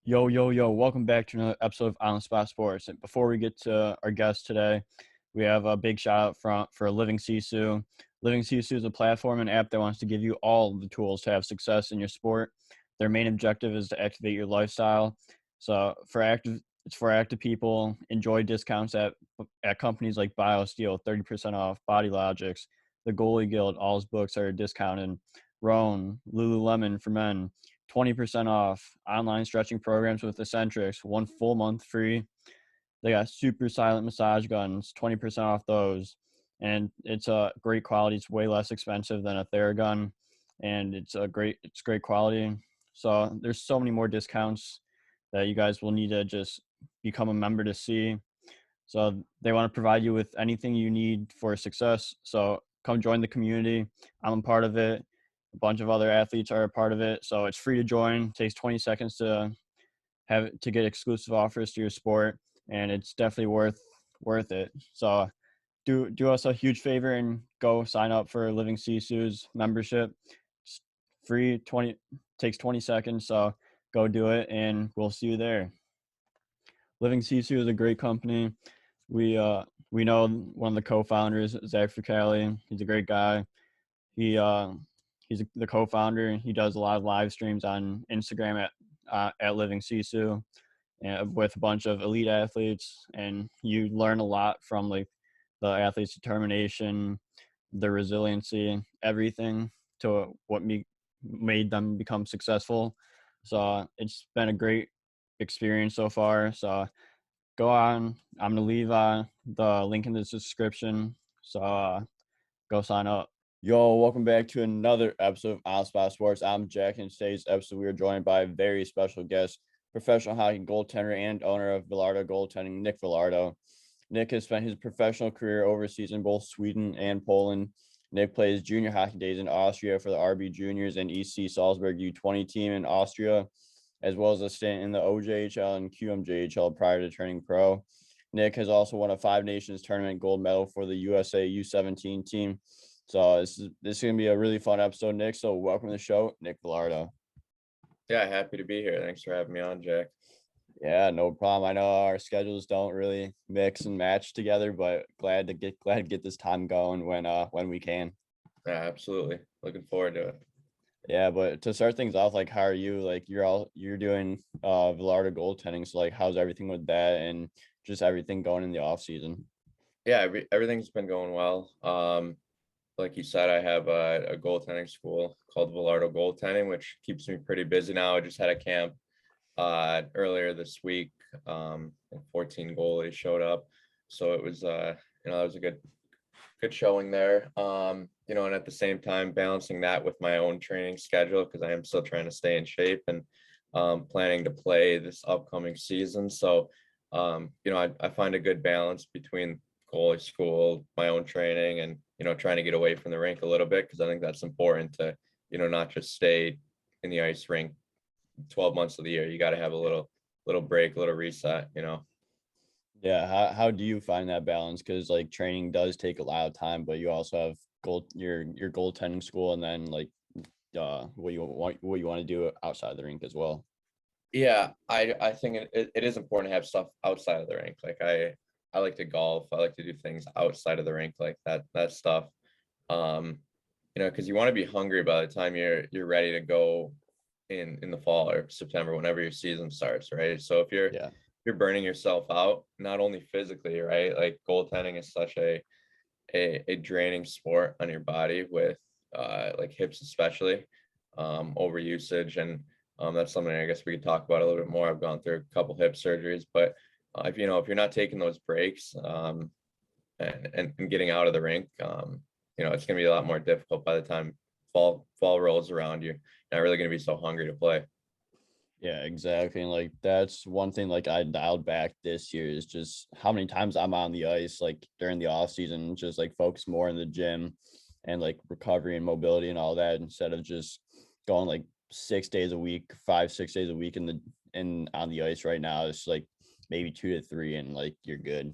Yo, yo, yo, welcome back to another episode of On the Spot Sports. And before we get to our guest today, we have a big shout out for Living Sisu. Living Sisu is a platform and app that wants to give you all the tools to have success in your sport. Their main objective is to activate your lifestyle. So it's for active people. Enjoy discounts at companies like BioSteel, 30% off, Body Logics, the Goalie Guild, all his books are discounted. Roan, Lululemon for men, 20% off, online stretching programs with Eccentrics, 1 full month free. They got super silent massage guns, 20% off those. And it's a great quality. It's way less expensive than a Theragun, and it's great quality. So there's so many more discounts that you guys will need to just become a member to see. So they want to provide you with anything you need for success. So come join the community. I'm a part of it. A bunch of other athletes are a part of it. So it's free to join. It takes 20 seconds to get exclusive offers to your sport, and it's definitely worth it. So do us a huge favor and go sign up for Living Sisu's membership. It's free, 20 takes 20 seconds. So go do it, and we'll see you there. Living Sisu is a great company. We know one of the co-founders, Zach Fricali. He's a great guy. He's the co-founder. He does a lot of live streams on Instagram at Living Sisu, and with a bunch of elite athletes, and you learn a lot from like the athletes' determination, their resiliency, everything to what made them become successful. So it's been a great experience so far. So go on. I'm gonna leave the link in the description. So go sign up. Yo, welcome back to another episode of On Spot Sports. I'm Jack, and today's episode we are joined by a very special guest, professional hockey goaltender and owner of VilardoGoaltending, Nick Vilardo. Nick has spent his professional career overseas in both Sweden and Poland. Nick plays junior hockey days in Austria for the RB Juniors and EC Salzburg U20 team in Austria, as well as a stint in the OJHL and QMJHL prior to turning pro. Nick has also won a Five Nations tournament gold medal for the USA U17 team. So this is going to be a really fun episode, Nick. So welcome to the show, Nick Vilardo. Yeah, happy to be here. Thanks for having me on, Jack. Yeah, no problem. I know our schedules don't really mix and match together, but glad to get this time going when we can. Yeah, absolutely. Looking forward to it. Yeah, but to start things off, like how are you? Like you're doing Vilardo goaltending, so like how's everything with that and just everything going in the off season? Yeah, everything's been going well. Like you said, I have a goaltending school called Vilardo Goaltending, which keeps me pretty busy now. I just had a camp earlier this week. 14 goalies showed up, so it was that was a good showing there. And at the same time balancing that with my own training schedule because I am still trying to stay in shape and planning to play this upcoming season. So I find a good balance between goalie school, my own training, and trying to get away from the rink a little bit because I think that's important to not just stay in the ice rink 12 months of the year. You got to have a little break, a little reset. Yeah, how do you find that balance? Because like training does take a lot of time, but you also have your goaltending school, and then like what you want to do outside the rink as well. Yeah, I think it is important to have stuff outside of the rink. Like I like to golf. I like to do things outside of the rink, like that stuff. Because you want to be hungry by the time you're ready to go in the fall or September, whenever your season starts, right? So if you're burning yourself out, not only physically, right? Like goaltending is such a draining sport on your body with like hips especially, over usage, and that's something I guess we could talk about a little bit more. I've gone through a couple hip surgeries, but if you're not taking those breaks and getting out of the rink, it's gonna be a lot more difficult by the time fall rolls around. You're not really gonna be so hungry to play. Yeah, exactly. And like that's one thing like I dialed back this year is just how many times I'm on the ice like during the off season, just like focus more in the gym and like recovery and mobility and all that instead of just going like 6 days a week, 5, 6 days a week in on the ice right now. It's like maybe 2 to 3 and like you're good.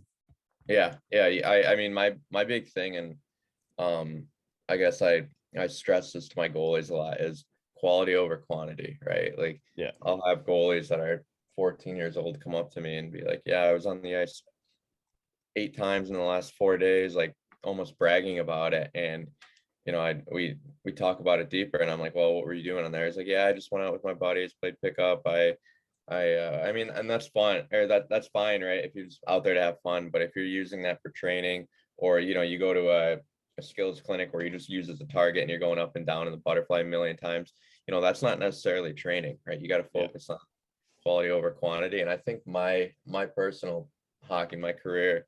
Yeah. I mean my big thing, and I guess I stress this to my goalies a lot, is quality over quantity, right? Like Yeah. I'll have goalies that are 14 years old come up to me and be like, yeah, I was on the ice 8 times in the last 4 days, like almost bragging about it. And we talk about it deeper, and I'm like, well, what were you doing on there? He's like, yeah, I just went out with my buddies, played pickup. I mean, and that's fun, or that's fine, right? If you're just out there to have fun. But if you're using that for training, or you go to a skills clinic where you just use as a target and you're going up and down in the butterfly a million times, that's not necessarily training, right? You got to Yeah. focus on quality over quantity. And I think my personal hockey, my career,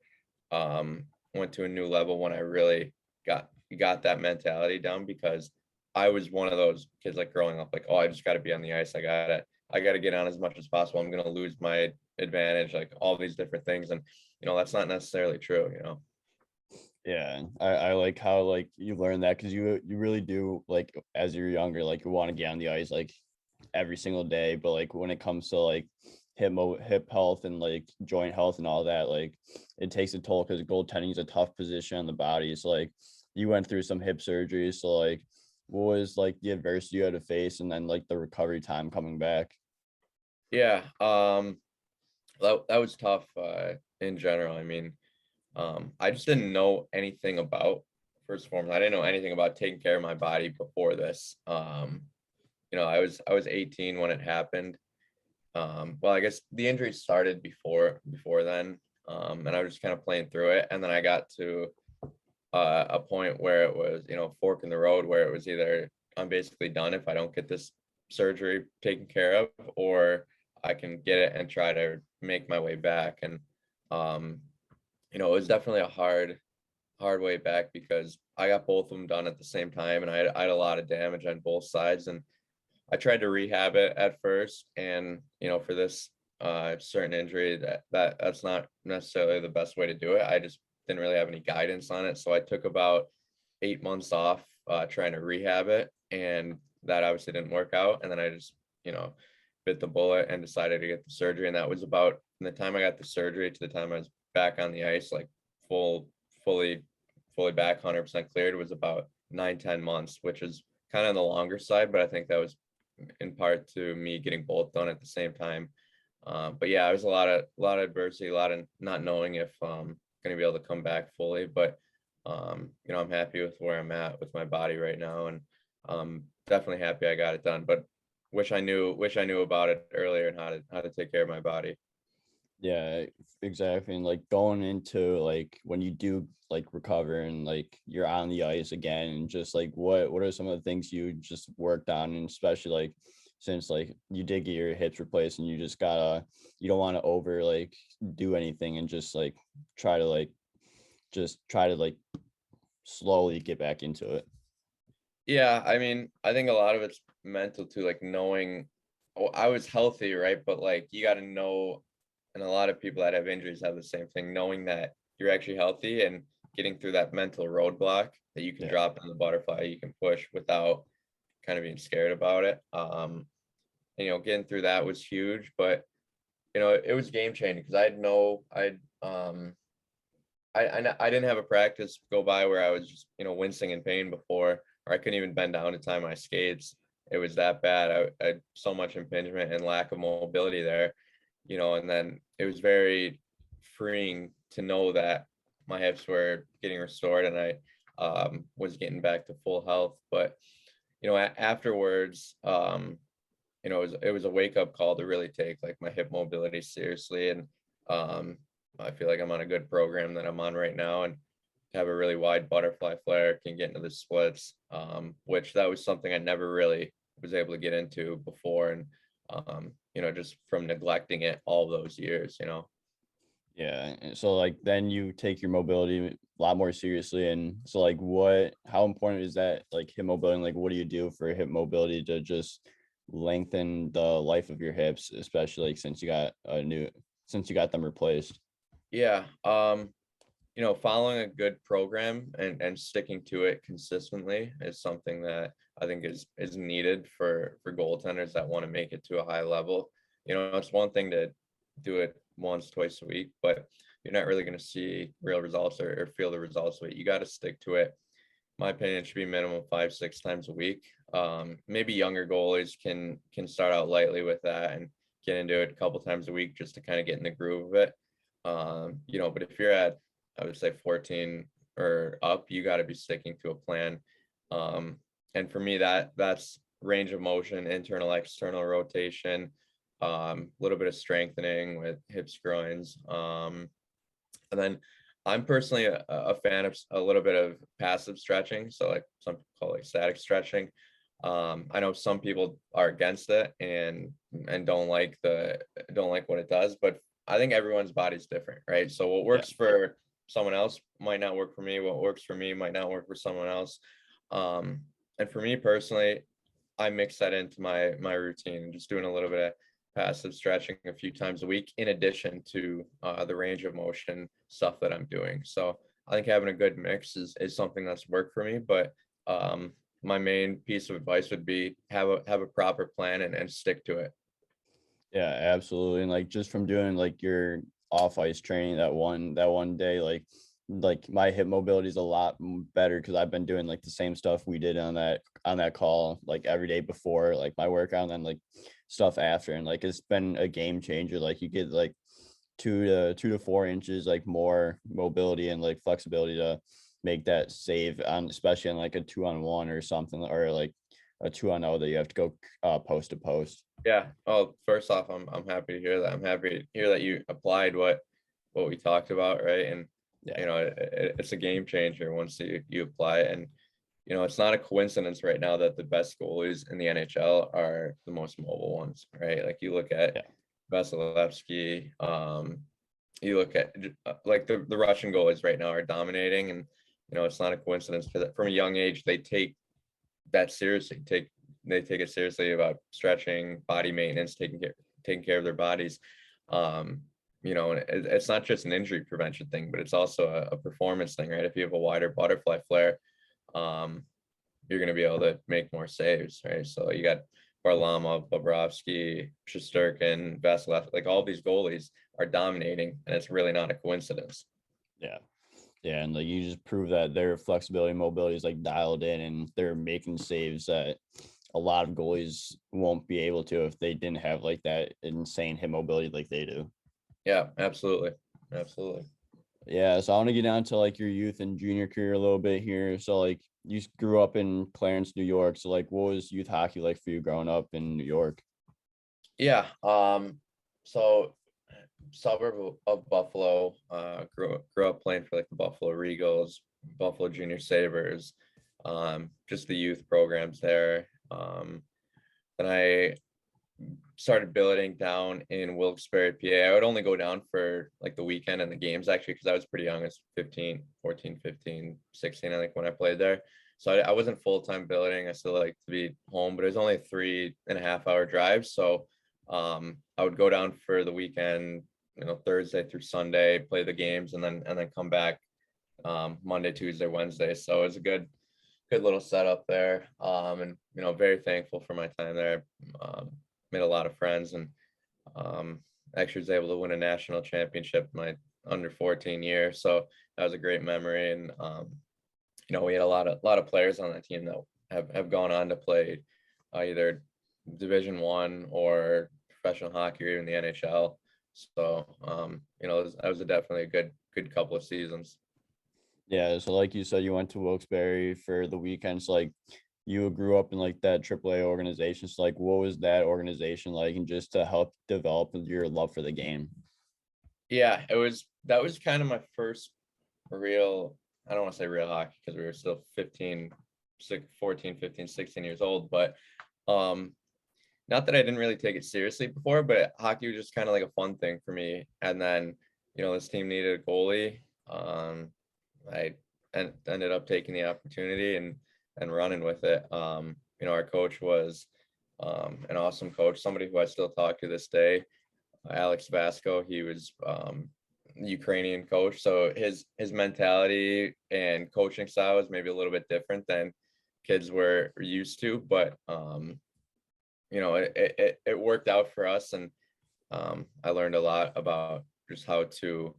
went to a new level when I really got that mentality down, because I was one of those kids, like growing up, like, oh, I just got to be on the ice. I gotta get on as much as possible. I'm gonna lose my advantage, like all these different things. And that's not necessarily true. Yeah, I like how like you learn that because you really do like as you're younger, like you want to get on the ice like every single day, but like when it comes to like hip health and like joint health and all that, like it takes a toll because goaltending is a tough position on the body. So like you went through some hip surgeries, so like what was like the adversity you had to face, and then like the recovery time coming back? Yeah, that was tough in general. I mean, I just didn't know anything about, first and foremost, I didn't know anything about taking care of my body before this. I was 18 when it happened. Well, I guess the injury started before then. And I was just kind of playing through it. And then I got to a point where it was, fork in the road, where it was either I'm basically done if I don't get this surgery taken care of, or I can get it and try to make my way back. And um, it was definitely a hard way back, because I got both of them done at the same time, and I had a lot of damage on both sides. And I tried to rehab it at first, and for this certain injury, that's not necessarily the best way to do it. I just didn't really have any guidance on it, so I took about 8 months off trying to rehab it, and that obviously didn't work out. And then I just bit the bullet and decided to get the surgery, and that was about, from the time I got the surgery to the time I was back on the ice, like full fully fully back 100% cleared, was about 9-10 months, which is kind of on the longer side, but I think that was in part to me getting both done at the same time. But yeah, it was a lot of adversity, a lot of not knowing if going to be able to come back fully. But I'm happy with where I'm at with my body right now, and definitely happy I got it done. But wish I knew about it earlier, and how to take care of my body. Yeah, exactly. And like going into like when you do like recover and like you're on the ice again, and just like what are some of the things you just worked on, and especially like since like you did get your hips replaced, and you don't want to over like do anything, and just like try to like try to like slowly get back into it. Yeah, I mean, I think a lot of it's mental too, like knowing, oh, I was healthy, right? But like you got to know, and a lot of people that have injuries have the same thing, knowing that you're actually healthy and getting through that mental roadblock that you can Yeah. drop in the butterfly, you can push without kind of being scared about it. Getting through that was huge, but it was game changing, because I didn't have a practice go by where I was just, wincing in pain before, or I couldn't even bend down to tie my skates. It was that bad. I had so much impingement and lack of mobility there, and then it was very freeing to know that my hips were getting restored, and I was getting back to full health. But, afterwards, it was a wake up call to really take like my hip mobility seriously. And um, I feel like I'm on a good program that I'm on right now, and have a really wide butterfly flare, can get into the splits, which that was something I never really was able to get into before. And, just from neglecting it all those years. Yeah. And so like then you take your mobility a lot more seriously. And so like how important is that like hip mobility? Like what do you do for hip mobility to just lengthen the life of your hips, especially like since you got them replaced? Yeah. Following a good program and sticking to it consistently is something that I think is needed for goaltenders that want to make it to a high level. It's one thing to do it once, twice a week, but you're not really going to see real results, or feel the results of it. You got to stick to it. My opinion, it should be minimum 5-6 times a week. Maybe younger goalies can start out lightly with that and get into it a couple times a week just to kind of get in the groove of it. But if you're at, I would say 14 or up, you got to be sticking to a plan. And for me, that's range of motion, internal, external rotation, a little bit of strengthening with hips, groins. And then I'm personally a fan of a little bit of passive stretching. So like some people call it static stretching. I know some people are against it and don't like what it does, but I think everyone's body's different, right? So what Yeah. works for someone else might not work for me. What works for me might not work for someone else. And for me personally, I mix that into my routine and just doing a little bit of passive stretching a few times a week, in addition to the range of motion stuff that I'm doing. So I think having a good mix is something that's worked for me. But my main piece of advice would be have a proper plan and stick to it. Yeah, absolutely. And like just from doing like your off ice training that one day, like my hip mobility is a lot better because I've been doing like the same stuff we did on that call like every day before like my workout, and then like stuff after, and like it's been a game changer. Like you get like 2 to 4 inches like more mobility and like flexibility to make that save on, especially on like a 2-on-1 or something, or like a 2-on-0 that you have to go post to post. Yeah. Oh, first off, I'm happy to hear that. I'm happy to hear that you applied what we talked about, right? And Yeah. it's a game changer once you apply it. And it's not a coincidence right now that the best goalies in the NHL are the most mobile ones, right? Like you look at Yeah. Vasilevsky, you look at like the Russian goalies right now are dominating, and it's not a coincidence because from a young age they take that seriously. They take it seriously about stretching, body maintenance, taking care of their bodies. And it's not just an injury prevention thing, but it's also a performance thing, right? If you have a wider butterfly flare, um, you're going to be able to make more saves, right? So you got Varlamov, Bobrovsky, Shesterkin, Vasilevsky, like all these goalies are dominating, and it's really not a coincidence. Yeah. Yeah, and like you just prove that their flexibility and mobility is like dialed in, and they're making saves that a lot of goalies won't be able to if they didn't have like that insane hip mobility like they do. Yeah, absolutely. Absolutely. Yeah, so I want to get down to like your youth and junior career a little bit here. So like you grew up in Clarence, New York. So like what was youth hockey like for you growing up in New York? Yeah. So suburb of Buffalo, grew up playing for like the Buffalo Regals, Buffalo Junior Sabres, just the youth programs there. Then I started billeting down in Wilkes-Barre, PA. I would only go down for like the weekend and the games actually, because I was pretty young. I was 14, 15, 16, I think, when I played there. So I wasn't full-time billeting. I still like to be home, but it was only a 3.5 hour drive. So I would go down for the weekend, Thursday through Sunday, play the games, and then come back Monday, Tuesday, Wednesday. So it was a good little setup there. And very thankful for my time there. Made a lot of friends, and actually was able to win a national championship my under 14 year. So that was a great memory. And we had a lot of players on that team that have gone on to play either Division 1 or professional hockey or even the NHL. So that was definitely a good couple of seasons. Yeah, so like you said, you went to Wilkes-Barre for the weekends. Like you grew up in like that AAA organization. So like what was that organization like, and just to help develop your love for the game? Yeah, that was kind of my first real, I don't want to say real hockey because we were still 14, 15, 16 years old, but not that I didn't really take it seriously before, but hockey was just kind of like a fun thing for me. And then, this team needed a goalie. I ended up taking the opportunity and running with it. Our coach was an awesome coach, somebody who I still talk to this day, Alex Vasco. He was Ukrainian coach, so his mentality and coaching style was maybe a little bit different than kids were used to, but it worked out for us, and I learned a lot about just how to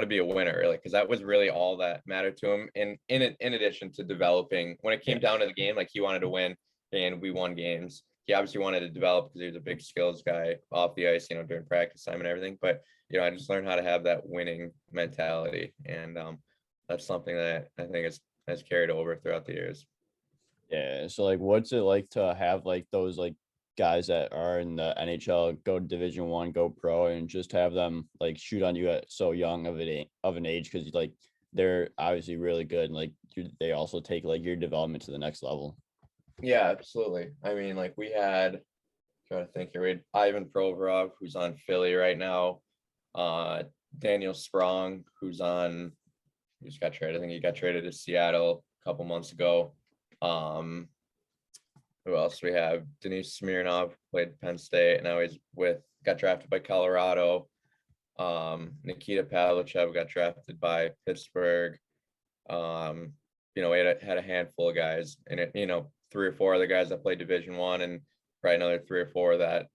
be a winner, really, because that was really all that mattered to him. In addition to developing, when it came Yeah. down to the game, like he wanted to win, and we won games. he obviously wanted to develop because he was a big skills guy off the ice, during practice time and everything. But I just learned how to have that winning mentality, and that's something that I think has carried over throughout the years. Yeah. So like, what's it like to have like those like guys that are in the NHL go Division 1, go pro, and just have them like shoot on you at so young of an age because like they're obviously really good and like they also take like your development to the next level. Yeah, absolutely. I mean, like we had, trying to think here, we had Ivan Provorov, who's on Philly right now. Uh, Daniel Sprong, he just got traded. I think he got traded to Seattle a couple months ago. Um, who else we have? Denis Smirnov played Penn State, and now got drafted by Colorado. Nikita Pavlichev got drafted by Pittsburgh. Um, we had a handful of guys, and 3 or 4 other guys that played Division 1, and probably another 3 or 4 that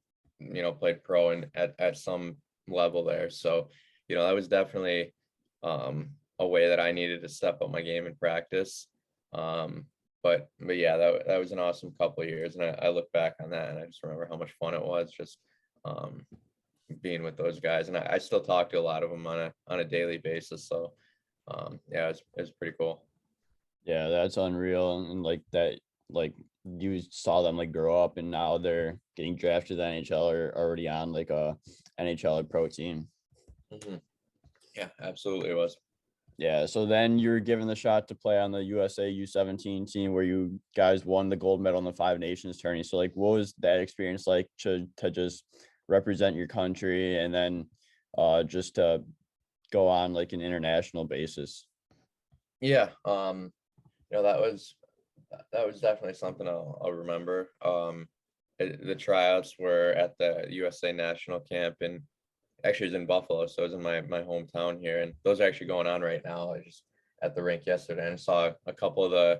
played pro and at some level there. So that was definitely a way that I needed to step up my game in practice. But yeah, that was an awesome couple of years, and I look back on that and I just remember how much fun it was just being with those guys, and I still talk to a lot of them on a daily basis. So yeah, it was pretty cool. Yeah, that's unreal. And like that, like you saw them like grow up and now they're getting drafted to the NHL or already on like a NHL or pro team. Hmm. Yeah, absolutely it was. Yeah. So then you're given the shot to play on the USA U17 team where you guys won the gold medal in the Five Nations tourney. So like what was that experience like to just represent your country and then just to go on like an international basis? Yeah, that was definitely something I'll remember. The tryouts were at the USA National Camp, and actually it was in Buffalo, so it was in my hometown here, and those are actually going on right now. I just at the rink yesterday and saw a couple of the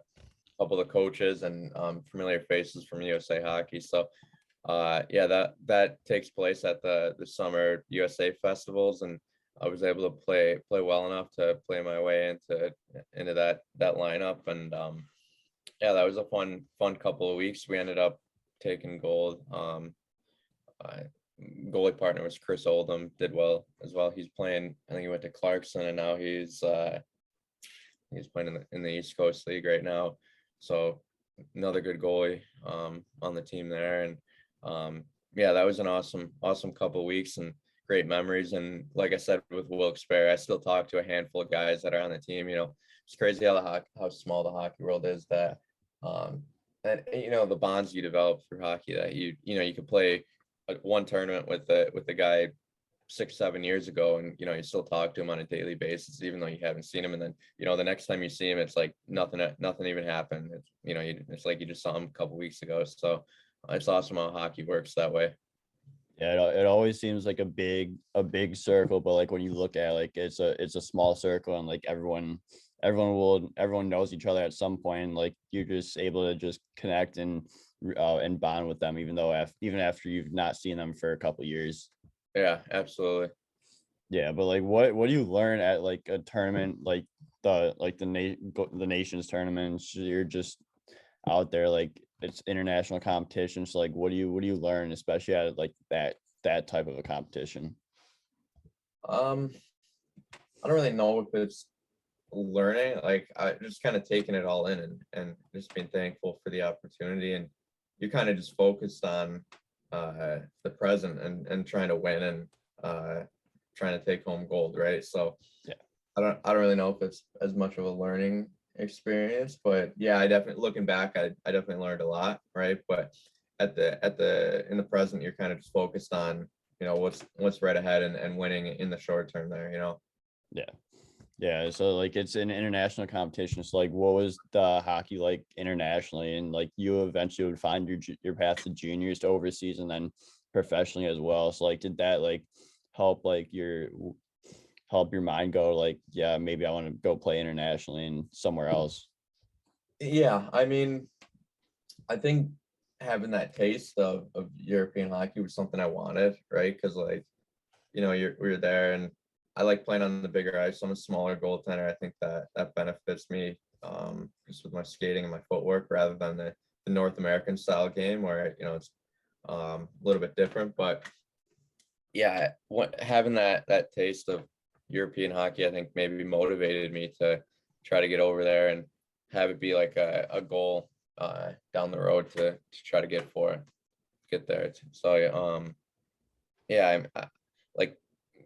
coaches and familiar faces from USA Hockey. So yeah, that takes place at the summer USA festivals, and I was able to play well enough to play my way into that lineup, and yeah, that was a fun couple of weeks. We ended up taking gold. I Goalie partner was Chris Oldham, did well as well. He's playing, I think he went to Clarkson, and now he's playing in the East Coast League right now. So another good goalie on the team there. And yeah, that was an awesome couple of weeks and great memories. And like I said, with Wilkes-Barre, I still talk to a handful of guys that are on the team. It's crazy how small the hockey world is, that and the bonds you develop through hockey, that you could play one tournament with the guy 6-7 years ago, and you still talk to him on a daily basis even though you haven't seen him, and then the next time you see him it's like nothing even happened. It's like you just saw him a couple weeks ago. So it's awesome how hockey works that way. Yeah, it always seems like a big circle, but like when you look at it, like it's a small circle and like everyone knows each other at some point. And, like you're just able to just connect and bond with them even though even after you've not seen them for a couple years. Yeah, absolutely. Yeah, but like what do you learn at like a tournament like the nations tournaments? You're just out there like it's international competition. So like what do you learn, especially at like that type of a competition? um I don't really know if it's learning. Like I just kind of taking it all in, and just being thankful for the opportunity, and you kind of just focused on the present, and trying to win, and trying to take home gold, right? So Yeah. I don't really know if it's as much of a learning experience, but yeah, I definitely, looking back, I definitely learned a lot, right? But in the present, you're kind of just focused on what's right ahead, and winning in the short term there. Yeah. Yeah, so like it's an international competition. So like what was the hockey like internationally? And like you eventually would find your path to juniors to overseas and then professionally as well. So like did that like help like help your mind go like, yeah, maybe I want to go play internationally and somewhere else? Yeah, I mean, I think having that taste of European hockey was something I wanted, right? Because like, we were there, and I like playing on the bigger ice. I'm a smaller goaltender. I think that benefits me just with my skating and my footwork, rather than the North American style game where it's a little bit different. But yeah, having that taste of European hockey, I think maybe motivated me to try to get over there and have it be like a goal down the road to try to get there. So yeah, like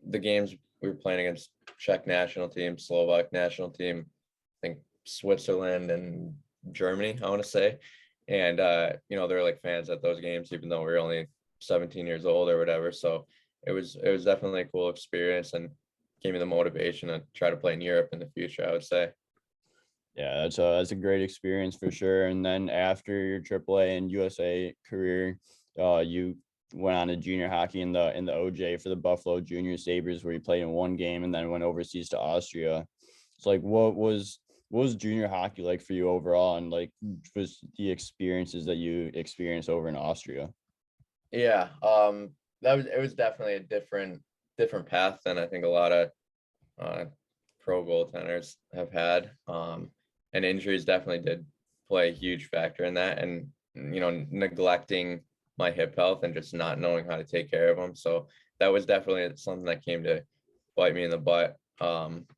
the games we were playing against Czech national team, Slovak national team, I think Switzerland and Germany, I want to say. And they're like fans at those games, even though we're only 17 years old or whatever. So it was definitely a cool experience and gave me the motivation to try to play in Europe in the future, I would say. Yeah, that's a great experience for sure. And then after your AAA and USA career, you went on to junior hockey in the OJ for the Buffalo Junior Sabres, where you played in one game and then went overseas to Austria. So like, what was junior hockey like for you overall, and like was the experiences that you experienced over in Austria? Yeah, it was definitely a different path than I think a lot of uh, pro goaltenders have had. And injuries definitely did play a huge factor in that, and neglecting my hip health and just not knowing how to take care of them. So that was definitely something that came to bite me in the butt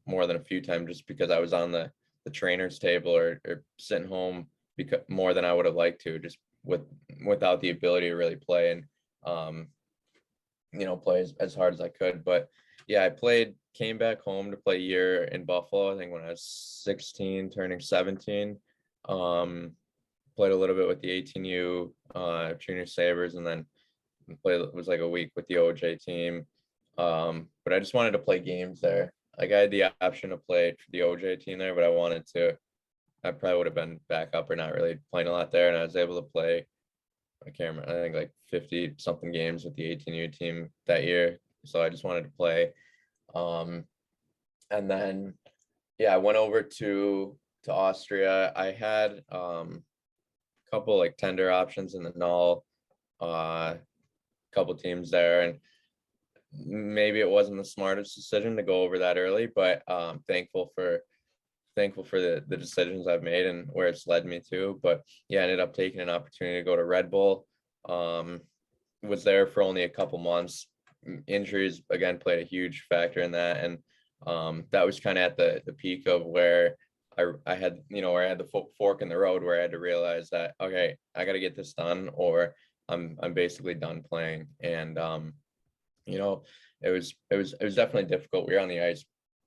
more than a few times, just because I was on the trainer's table or sitting home because more than I would have liked to, just without the ability to really play and um, play as hard as I could. But yeah, came back home to play a year in Buffalo, I think when I was 16, turning 17. Um, Played a little bit with the 18U Junior Sabres, and then it was like a week with the OJ team. But I just wanted to play games there. Like I had the option to play for the OJ team there, but I probably would have been back up or not really playing a lot there. And I was able to play, I can't remember, I think like 50 something games with the 18U team that year. So I just wanted to play. Um, and then yeah, I went over to Austria. I had a couple like tender options in the null, couple teams there, and maybe it wasn't the smartest decision to go over that early, but thankful for the decisions I've made and where it's led me to. But yeah, I ended up taking an opportunity to go to Red Bull. Was there for only a couple months. Injuries again played a huge factor in that, and that was kind of at the peak of where I had where I had the fork in the road, where I had to realize that okay, I got to get this done, or I'm basically done playing. And you know, it was definitely difficult. We were on the ice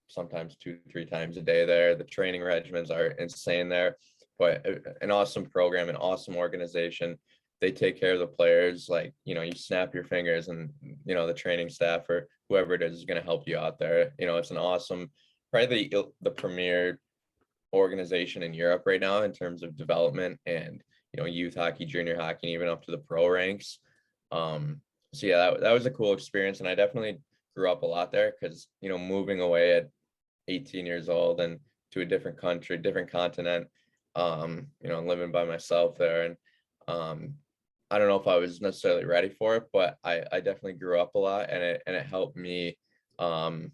sometimes 2, 3 times a day there. The training regimens are insane there, but an awesome program, an awesome organization. They take care of the players. Like, you snap your fingers and, the training staff or whoever it is going to help you out there. It's an awesome, probably the premier organization in Europe right now in terms of development and, youth hockey, junior hockey, and even up to the pro ranks. So yeah, that was a cool experience. And I definitely grew up a lot there because, moving away at 18 years old and to a different country, different continent, living by myself there. And I don't know if I was necessarily ready for it, but I definitely grew up a lot, and it helped me, um,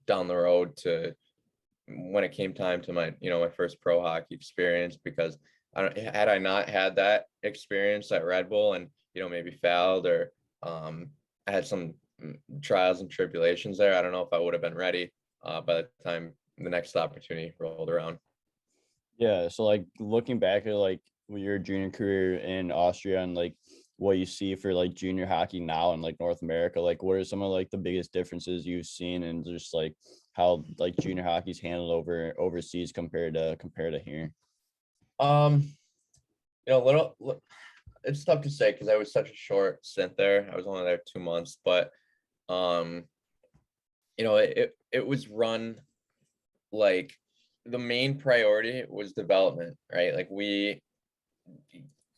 down the road to when it came time to my first pro hockey experience, because had I not had that experience at Red Bull and, maybe failed or I had some trials and tribulations there, I don't know if I would have been ready by the time the next opportunity rolled around. Yeah, so like looking back at like your junior career in Austria and like what you see for like junior hockey now in like North America, like what are some of like the biggest differences you've seen, and just like how like junior hockey's handled overseas compared to here? Um, it's tough to say because I was such a short stint there. I was only there 2 months, but um, it was run like the main priority was development, right? Like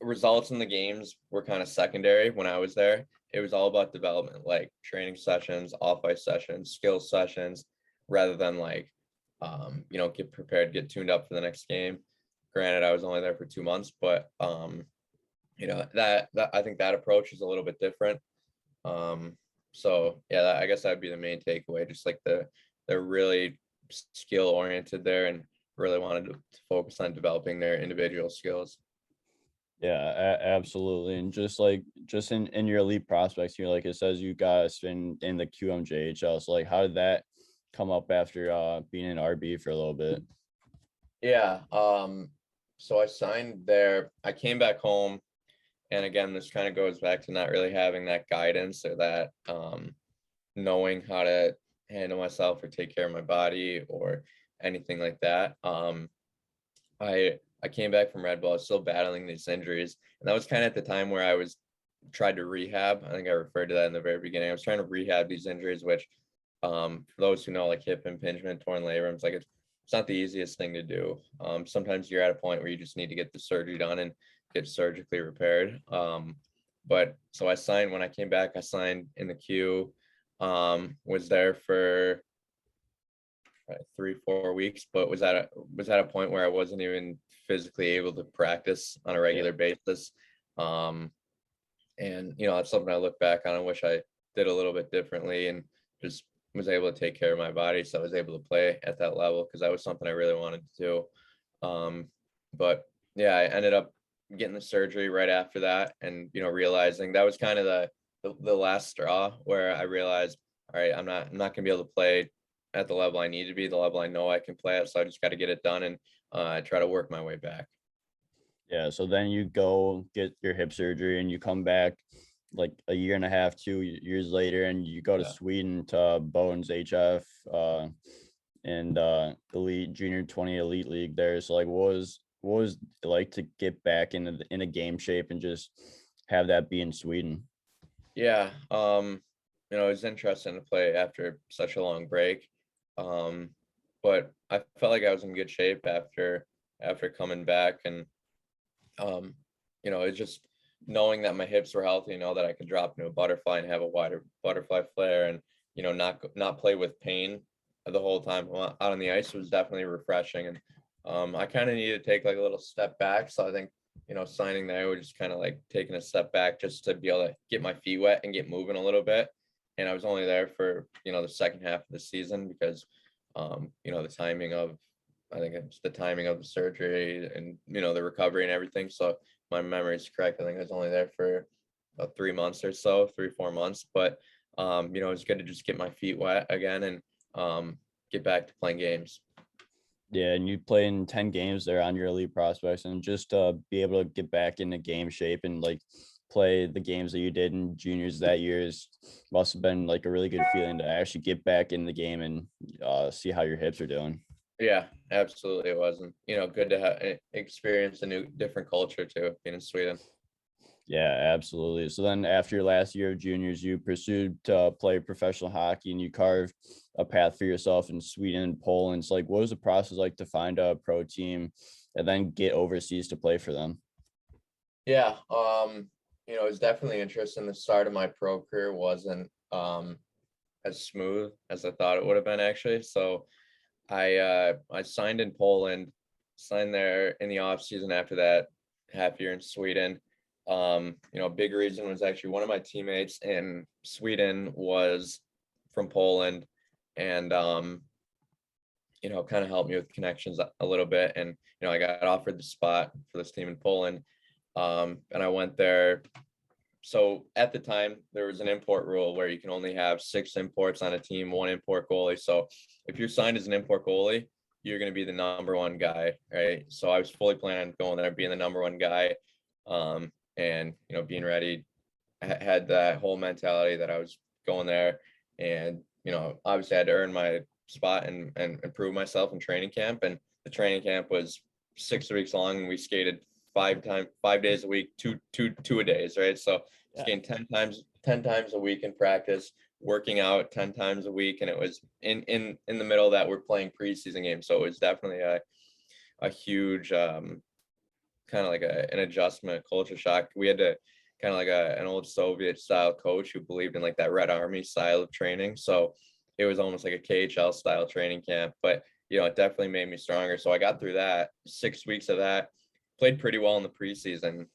results in the games were kind of secondary when I was there. It was all about development, like training sessions, off ice sessions, skill sessions, rather than like, get prepared, get tuned up for the next game. Granted, I was only there for 2 months, but that I think that approach is a little bit different. So yeah, I guess that'd be the main takeaway. Just like they're really skill oriented there and really wanted to focus on developing their individual skills. Yeah, absolutely. And just in your elite prospects here, like it says you guys in the QMJHL. So like how did that come up after being in RB for a little bit? Yeah. So I signed there. I came back home, and again, this kind of goes back to not really having that guidance or that knowing how to handle myself or take care of my body or anything like that. I came back from Red Bull. I was still battling these injuries, and that was kind of at the time where I was tried to rehab. I think I referred to that in the very beginning. I was trying to rehab these injuries, which, for those who know, like hip impingement, torn labrum, it's not the easiest thing to do. Sometimes you're at a point where you just need to get the surgery done and get surgically repaired. But so I signed when I came back. I signed in the queue. Was there for 3 4 weeks, but was at a point where I wasn't even physically able to practice on a Yeah. regular basis. Um, and that's something I look back on and wish I did a little bit differently and just was able to take care of my body, so I was able to play at that level because that was something I really wanted to do. But yeah, I ended up getting the surgery right after that, and realizing that was kind of the last straw where I realized, all right, I'm not gonna be able to play at the level I need to be, the level I know I can play at, so I just got to get it done and try to work my way back. Yeah. So then you go get your hip surgery and you come back like a year and a half, 2 years later, and you go to Yeah. Sweden to Bones HF and Elite Junior 20 Elite League there. So like what was it like to get back in a game shape and just have that be in Sweden? Yeah, it was interesting to play after such a long break. Um, but I felt like I was in good shape after coming back, and um, it's just knowing that my hips were healthy, know that I could drop into a butterfly and have a wider butterfly flare, and not play with pain the whole time out on the ice was definitely refreshing. And I kind of needed to take like a little step back, so I think signing there was just kind of like taking a step back just to be able to get my feet wet and get moving a little bit. And I was only there for the second half of the season because the timing of I think it's the timing of the surgery and the recovery and everything. So my memory is correct. I think I was only there for about 3 months or so, 3 4 months. But it was good to just get my feet wet again and get back to playing games. Yeah, and you play in 10 games there on your elite prospects and just be able to get back into game shape and like play the games that you did in juniors that year is must have been like a really good feeling to actually get back in the game and see how your hips are doing. Yeah, absolutely, it was, and good to have experience a new different culture too, being in Sweden. Yeah, absolutely. So then after your last year of juniors, you pursued to play professional hockey and you carved a path for yourself in Sweden and Poland. So like what was the process like to find a pro team and then get overseas to play for them? Yeah, it was definitely interesting. The start of my pro career wasn't as smooth as I thought it would have been actually. So I signed in Poland, signed there in the off season after that half year in Sweden. Big reason was actually one of my teammates in Sweden was from Poland, and kind of helped me with connections a little bit. And I got offered the spot for this team in Poland, and I went there. So at the time, there was an import rule where you can only have 6 imports on a team, one import goalie. So if you're signed as an import goalie, you're going to be the number one guy, right? So I was fully planning on going there, being the number one guy, and being ready. I had that whole mentality that I was going there, and obviously I had to earn my spot and improve myself in training camp. And the training camp was 6 weeks long, and we skated 5 days a week, two a days, right? So Yeah. skating 10 times a week in practice, working out 10 times a week, and it was in the middle of that we're playing preseason games, so it was definitely a huge kind of like an adjustment, culture shock. We had to kind of like an old Soviet style coach who believed in like that Red Army style of training. So it was almost like a KHL style training camp, but it definitely made me stronger. So I got through that 6 weeks of that, played pretty well in the preseason.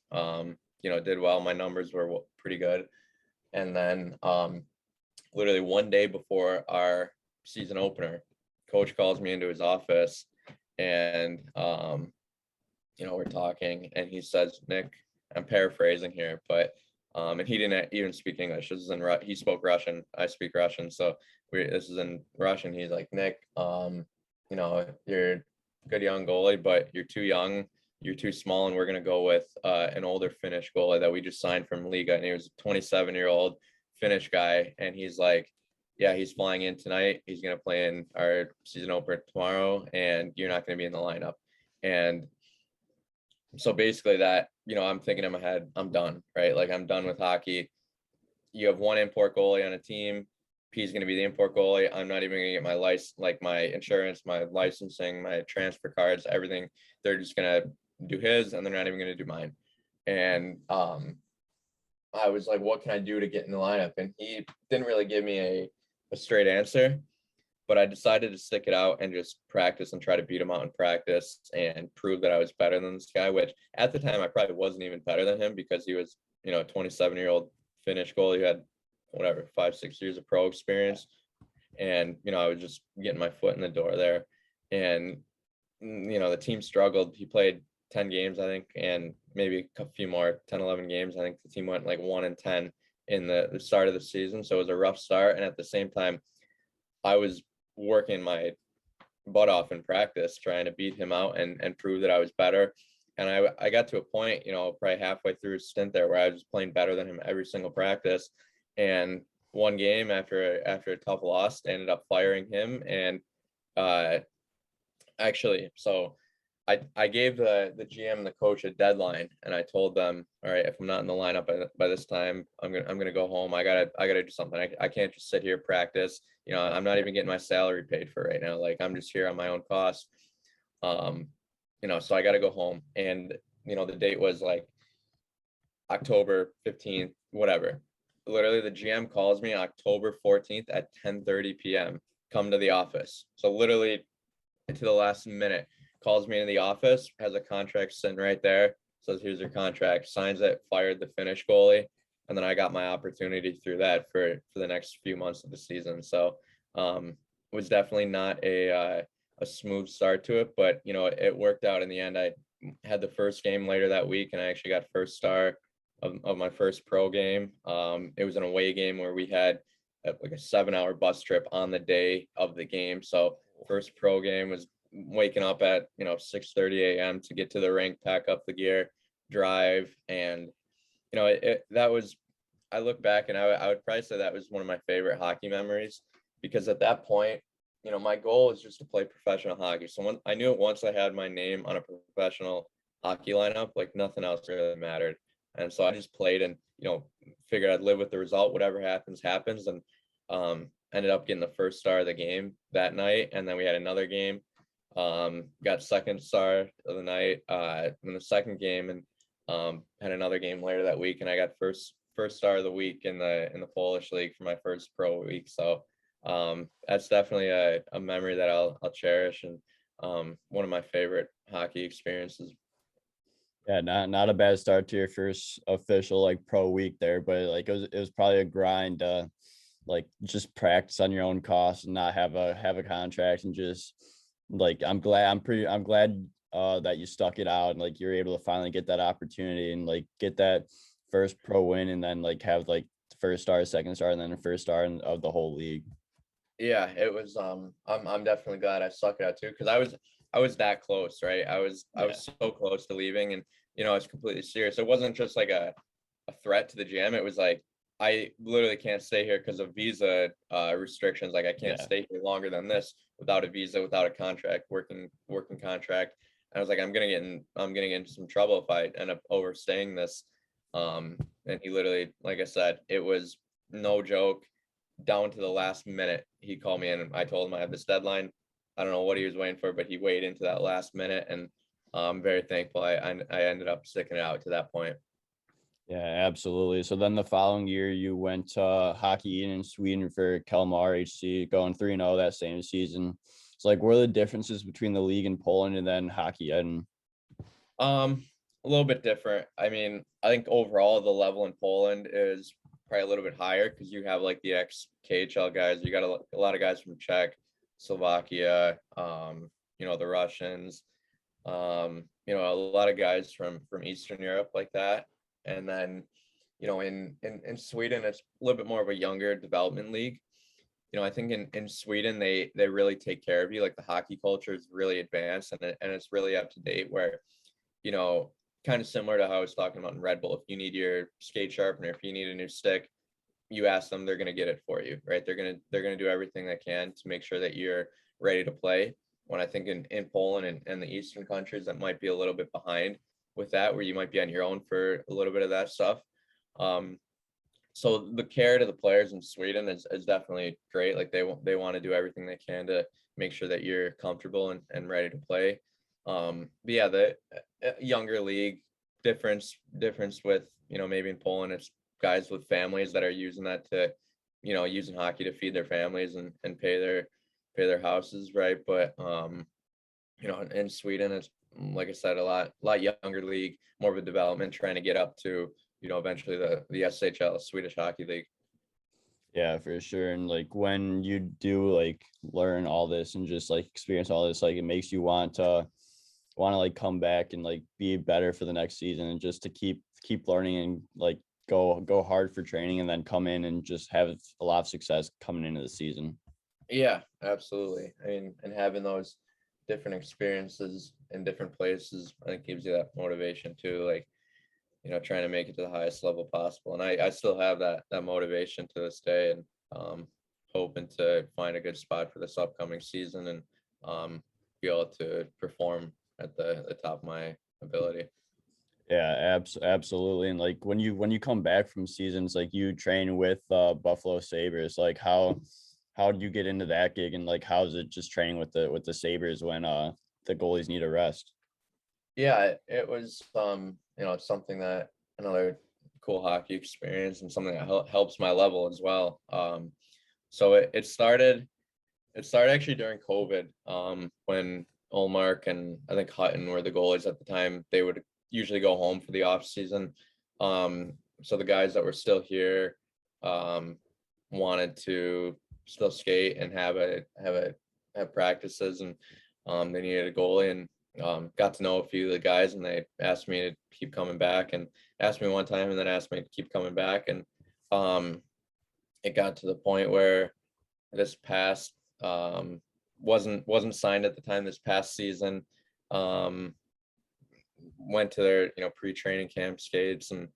Did well. My numbers were pretty good. And then literally one day before our season opener, coach calls me into his office, and we're talking, and he says, Nick, I'm paraphrasing here, but and he didn't even speak English. This is in he spoke Russian. I speak Russian, so this is in Russian. He's like, Nick, you're a good young goalie, but you're too young, you're too small, and we're gonna go with an older Finnish goalie that we just signed from Liga, and he was a 27-year-old Finnish guy, and he's like, yeah, he's flying in tonight. He's gonna play in our season opener tomorrow, and you're not gonna be in the lineup. And so basically that, I'm thinking in my head, I'm done, right? Like I'm done with hockey. You have one import goalie on a team. P's going to be the import goalie. I'm not even going to get my license, like my insurance, my licensing, my transfer cards, everything. They're just going to do his, and they're not even going to do mine. And I was like, what can I do to get in the lineup? And he didn't really give me a straight answer, but I decided to stick it out and just practice and try to beat him out in practice and prove that I was better than this guy, which at the time I probably wasn't even better than him, because he was, a 27-year-old Finnish goalie who had whatever, 5-6 years of pro experience. And, I was just getting my foot in the door there. And, the team struggled. He played 10 games, I think, and maybe a few more, 10, 11 games. I think the team went like 1-10 in the start of the season. So it was a rough start. And at the same time, I was working my butt off in practice, trying to beat him out and prove that I was better. And I got to a point, probably halfway through a stint there, where I was playing better than him every single practice. And one game after a tough loss, I ended up firing him. And so I gave the GM and the coach a deadline, and I told them, all right, if I'm not in the lineup by this time, I'm gonna go home. I gotta do something. I can't just sit here practice. I'm not even getting my salary paid for right now. Like I'm just here on my own cost. So I got to go home. And the date was like October 15th, whatever. Literally, the GM calls me October 14th at 10:30 p.m. Come to the office. So literally, to the last minute, calls me in the office, has a contract sitting right there, says, here's your contract, signs it, fired the Finnish goalie. And then I got my opportunity through that for the next few months of the season. So it was definitely not a smooth start to it, but it worked out in the end. I had the first game later that week, and I actually got first star of my first pro game. It was an away game where we had like a 7-hour bus trip on the day of the game. So first pro game was waking up at 6:30 a.m. to get to the rink, pack up the gear, drive. And that was, I look back and I would probably say that was one of my favorite hockey memories, because at that point, my goal was just to play professional hockey. So I knew once I had my name on a professional hockey lineup, like nothing else really mattered. And so I just played and figured I'd live with the result. Whatever happens happens. And ended up getting the first star of the game that night. And then we had another game, got second star of the night in the second game, and had another game later that week, and I got first star of the week in the Polish league for my first pro week. So that's definitely a memory that I'll cherish, and one of my favorite hockey experiences. Yeah, not a bad start to your first official like pro week there, but like it was probably a grind, like just practice on your own cost and not have a contract, and just like I'm glad that you stuck it out, and like you're able to finally get that opportunity and like get that first pro win, and then like have like the first star, second star, and then the first star of the whole league. Yeah, it was I'm definitely glad I stuck it out too, because I was that close, right? I was so close to leaving, and I was completely serious. It wasn't just like a threat to the GM. It was like, I literally can't stay here because of visa restrictions. Like I can't stay here longer than this without a visa, without a contract, working contract. And I was like, I'm gonna get into some trouble if I end up overstaying this. And he literally, like I said, it was no joke. Down to the last minute, he called me in, and I told him I have this deadline. I don't know what he was waiting for, but he waited into that last minute, and I'm very thankful I ended up sticking it out to that point. Yeah, absolutely. So then the following year, you went to Hockey in Sweden for Kalmar HC, going 3-0 that same season. It's like, what are the differences between the league in Poland and then Hockey in? A little bit different. I mean, I think overall the level in Poland is probably a little bit higher, because you have like the ex KHL guys. You got a lot of guys from Czech, Slovakia, the Russians, a lot of guys from Eastern Europe like that. And then, in Sweden, it's a little bit more of a younger development league. I think in Sweden, they really take care of you. Like the hockey culture is really advanced, and it's really up to date, where, you know, kind of similar to how I was talking about in Red Bull. If you need your skate sharpener, if you need a new stick, you ask them, they're going to get it for you, right? They're going to do everything they can to make sure that you're ready to play. When I think in Poland and the Eastern countries, that might be a little bit behind with that, where you might be on your own for a little bit of that stuff. Um, so the care to the players in Sweden is definitely great. Like they want to do everything they can to make sure that you're comfortable and ready to play. But yeah, the younger league difference with, maybe in Poland, it's guys with families that are using that to, using hockey to feed their families and pay their houses, right? But in Sweden, it's, like I said, a lot younger league, more of a development, trying to get up to, eventually the SHL, Swedish Hockey League. Yeah, for sure. And like when you do like learn all this and just like experience all this, like it makes you want to like come back and like be better for the next season, and just to keep learning and like go hard for training, and then come in and just have a lot of success coming into the season. Yeah, absolutely. I mean, and having those different experiences in different places, I think gives you that motivation too. Like, trying to make it to the highest level possible. And I still have that motivation to this day, and hoping to find a good spot for this upcoming season, and be able to perform at the top of my ability. Yeah, absolutely. And like when you come back from seasons, like you train with Buffalo Sabres, like how did you get into that gig, and like how's it just training with the Sabres when the goalies need a rest? Yeah, it was it's something that, another cool hockey experience, and something that helps my level as well. So it started actually during COVID, when Olmark and I think Hutton were the goalies at the time. They would usually go home for the off season. So the guys that were still here, um, wanted to still skate and have practices, and they needed a goalie, and got to know a few of the guys, and they asked me to keep coming back, and asked me one time, and then asked me to keep coming back, and um, it got to the point where this past wasn't signed at the time. This past season, um, went to their pre-training camp skates, and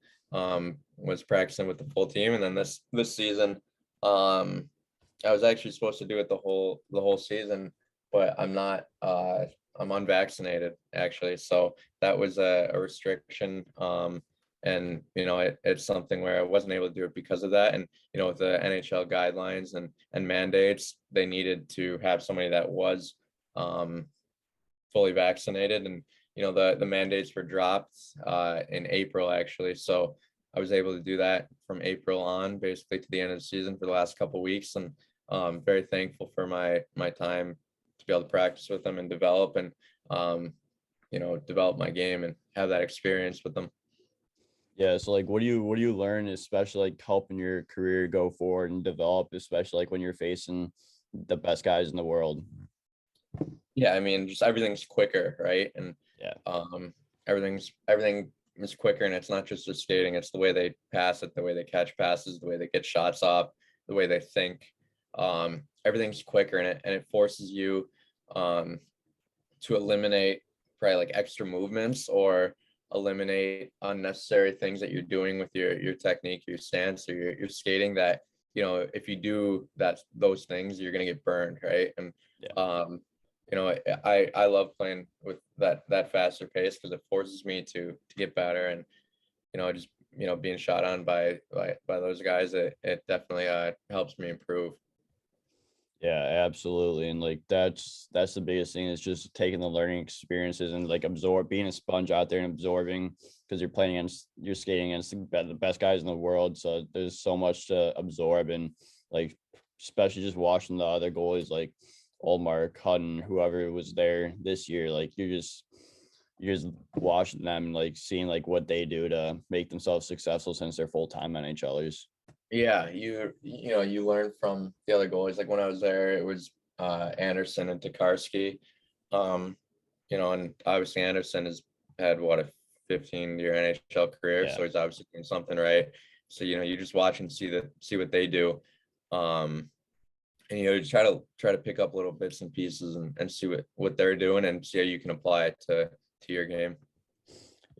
was practicing with the full team. And then this season, I was actually supposed to do it the whole season, but I'm not. I'm unvaccinated actually, so that was a restriction. And it's something where I wasn't able to do it because of that. And with the NHL guidelines and mandates, they needed to have somebody that was um, fully vaccinated. And the mandates were dropped in April actually. So I was able to do that from April on, basically to the end of the season for the last couple of weeks, and very thankful for my time to be able to practice with them and develop, and um, develop my game and have that experience with them. Yeah, so like what do you learn, especially like helping your career go forward and develop, especially like when you're facing the best guys in the world? Yeah, I mean, just everything's quicker, right? And Yeah. um, everything is quicker, and it's not just the skating; it's the way they pass it, the way they catch passes, the way they get shots off, the way they think. Everything's quicker, and it forces you um, to eliminate probably like extra movements, or eliminate unnecessary things that you're doing with your technique, your stance, or your skating, that if you do those things, you're going to get burned, right? And Yeah. um I love playing with that faster pace, because it forces me to get better. And just being shot on by those guys, it definitely helps me improve. Yeah, absolutely. And like that's the biggest thing, is just taking the learning experiences and like being a sponge out there and absorbing, because you're skating against the best guys in the world. So there's so much to absorb, and like especially just watching the other goalies like Olmark, Hutton, whoever was there this year, like you're just watching them and like seeing like what they do to make themselves successful, since they're full-time NHLers. Yeah, you learn from the other goalies. Like when I was there, it was Anderson and Tokarski. And obviously Anderson has had what, 15-year NHL career, Yeah. so he's obviously doing something right. So, you just watch and see what they do. Um, and just try to pick up little bits and pieces and see what they're doing and see how you can apply it to your game.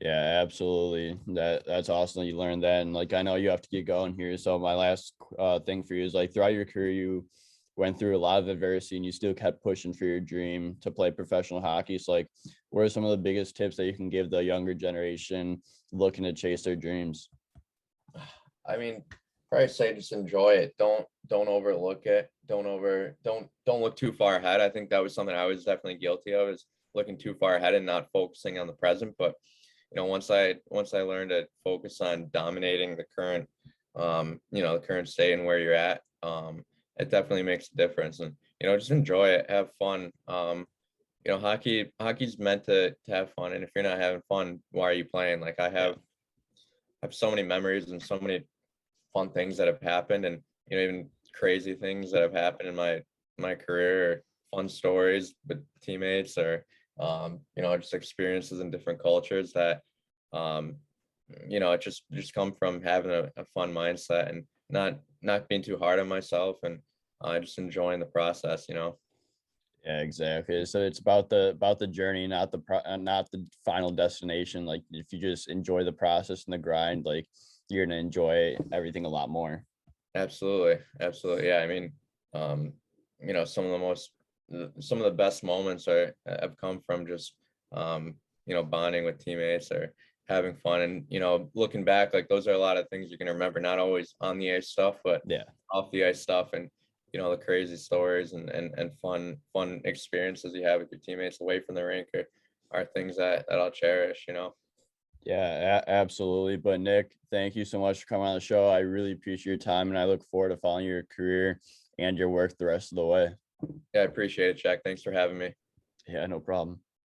Yeah, absolutely. That's awesome that you learned that. And like I know you have to get going here. So my last thing for you is like throughout your career you went through a lot of adversity and you still kept pushing for your dream to play professional hockey. So like what are some of the biggest tips that you can give the younger generation looking to chase their dreams? I mean, probably say just enjoy it. Don't overlook it. Don't look too far ahead. I think that was something I was definitely guilty of, is looking too far ahead and not focusing on the present. But once I learned to focus on dominating the current state and where you're at, it definitely makes a difference. And just enjoy it, have fun. Hockey's meant to have fun, and if you're not having fun, why are you playing? Like I Yeah. have so many memories and so many fun things that have happened, and even crazy things that have happened in my career, or fun stories with teammates, or just experiences in different cultures that um it just come from having a fun mindset and not being too hard on myself, and just enjoying the process. Yeah, exactly. So it's about the journey, not not the final destination. Like if you just enjoy the process and the grind, like you're gonna enjoy everything a lot more. Absolutely, absolutely. Yeah, I mean, um, some of the best moments have come from just bonding with teammates or having fun, and looking back, like those are a lot of things you're gonna remember, not always on the ice stuff, but Yeah. off the ice stuff, and the crazy stories and fun experiences you have with your teammates away from the rink are things that I'll cherish. Yeah, absolutely. But Nick, thank you so much for coming on the show. I really appreciate your time and I look forward to following your career and your work the rest of the way. Yeah, I appreciate it, Jack. Thanks for having me. Yeah, no problem.